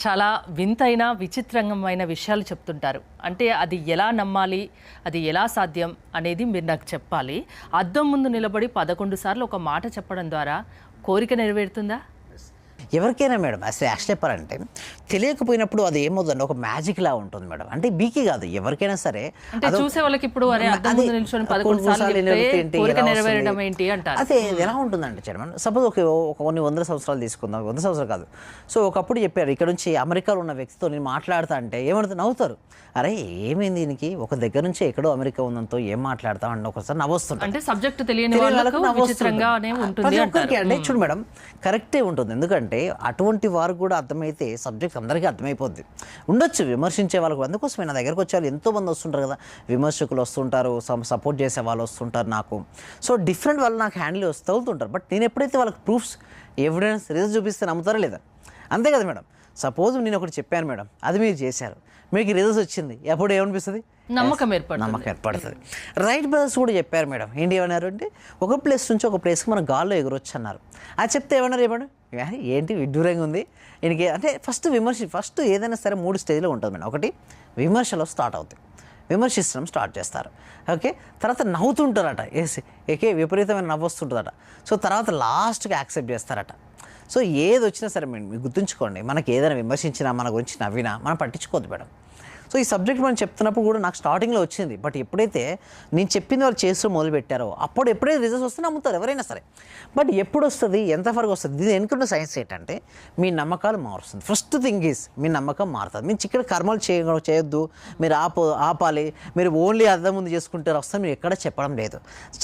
చాలా వింతైన విచిత్రమైన విషయాలు చెప్తుంటారు. అంటే అది ఎలా నమ్మాలి, అది ఎలా సాధ్యం అనేది మీరు నాకు చెప్పాలి. అద్దం ముందు నిలబడి 11 సార్లు ఒక మాట చెప్పడం ద్వారా కోరిక నెరవేరుతుందా? ఎవరికైనా మేడం అసలు యాక్చువల్ చెప్పాలంటే తెలియకపోయినప్పుడు అది ఏమవుతుందండి, ఒక మ్యాజిక్ లా ఉంటుంది మేడం. అంటే బీకి కాదు, ఎవరికైనా సరే అంటే చూసే వాళ్ళకి ఇప్పుడు అరే అద్దం ముందు నిల్చొని 11 సార్లు చెప్తే కోరిక నెరవేరడం ఏంటి అంటారు. అదే ఎలా ఉంటుందంటే చైర్మన్, సపోజ్ ఒక కొన్ని 100 సంవత్సరాలు తీసుకుందాం, 100 సంవత్సరాలు కాదు. సో ఒకప్పుడు చెప్పారు, ఇక్కడ నుంచి అమెరికాలో ఉన్న వ్యక్తితో నేను మాట్లాడతా అంటే ఏమవుతుంది, నవ్వుతారు. అరే ఏమైంది దీనికి, ఒక దగ్గర నుంచి ఎక్కడో అమెరికా ఉందంతో ఏం మాట్లాడతాం అంటే ఒకసారి నవ్వుస్తుంది. అంటే సబ్జెక్ట్ తెలియని వాళ్ళకు విచిత్రంగానే ఉంటుంది అంటారు. అంటే చూడు మేడం, కరెక్టే ఉంటుంది. ఎందుకంటే అటువంటి వారు కూడా అర్థమైతే సబ్జెక్ట్ అందరికీ అర్థమైపోద్ది. ఉండొచ్చు విమర్శించే వాళ్ళకు, అందుకోసమే నా దగ్గరకు వచ్చే వాళ్ళు ఎంతోమంది వస్తుంటారు కదా, విమర్శకులు వస్తుంటారు, సపోర్ట్ చేసే వాళ్ళు వస్తుంటారు నాకు. సో డిఫరెంట్ వాళ్ళు నాకు హ్యాండిల్ తగులుతుంటారు. బట్ నేను ఎప్పుడైతే వాళ్ళకి ప్రూఫ్స్, ఎవిడెన్స్, రిజల్ట్ చూపిస్తే నమ్ముతారా లేదా? అంతే కదా మేడం. సపోజ్ నేను ఒకటి చెప్పాను మేడం, అది మీరు చేశారు, మీకు రిజల్ట్స్ వచ్చింది, ఎప్పుడు ఏమనిపిస్తుంది? నమ్మకం ఏర్పడుతుంది. రైట్ బ్రదర్స్ కూడా చెప్పారు మేడం. ఏంటి ఏమన్నారు అంటే, ఒక ప్లేస్ నుంచి ఒక ప్లేస్కి మనం గాల్లో ఎగురొచ్చు అన్నారు. అది చెప్తే ఏమన్నారు చెప్పండి, ఏంటి విడ్డూరంగా ఉంది ఈయనకి అంటే. ఫస్ట్ ఏదైనా సరే 3 స్టేజ్లో ఉంటుంది మేడం. ఒకటి విమర్శలో స్టార్ట్ అవుతాయి, విమర్శించడం స్టార్ట్ చేస్తారు. ఓకే, తర్వాత నవ్వుతుంటారట, విపరీతమైన నవ్వు వస్తుంటుందట. సో తర్వాత లాస్ట్గా యాక్సెప్ట్ చేస్తారట. సో ఏది వచ్చినా సరే మీరు గుర్తుంచుకోండి, మనకి ఏదైనా విమర్శించినా, మన గురించి నవ్వినా మనం పట్టించుకోవద్దు మేడం. సో ఈ సబ్జెక్ట్ మనం చెప్తున్నప్పుడు కూడా నాకు స్టార్టింగ్లో వచ్చింది. బట్ ఎప్పుడైతే నేను చెప్పింది వాళ్ళు చేస్తూ మొదలుపెట్టారో ఎప్పుడైతే రిజల్ట్స్ వస్తే నమ్ముతారు ఎవరైనా సరే. బట్ ఎప్పుడు వస్తుంది, ఎంత వరకు వస్తుంది, దీని వెనుకున్న సైన్స్ ఏంటంటే మీ నమ్మకాలు మారుస్తుంది. ఫస్ట్ థింగ్ ఈజ్ మీ నమ్మకం మారుతుంది. మీరు ఇక్కడ కర్మలు చేయొద్దు, మీరు ఆపాలి, మీరు ఓన్లీ అర్థం ముందు చేసుకుంటే వస్తే మీరు ఎక్కడ చెప్పడం లేదు.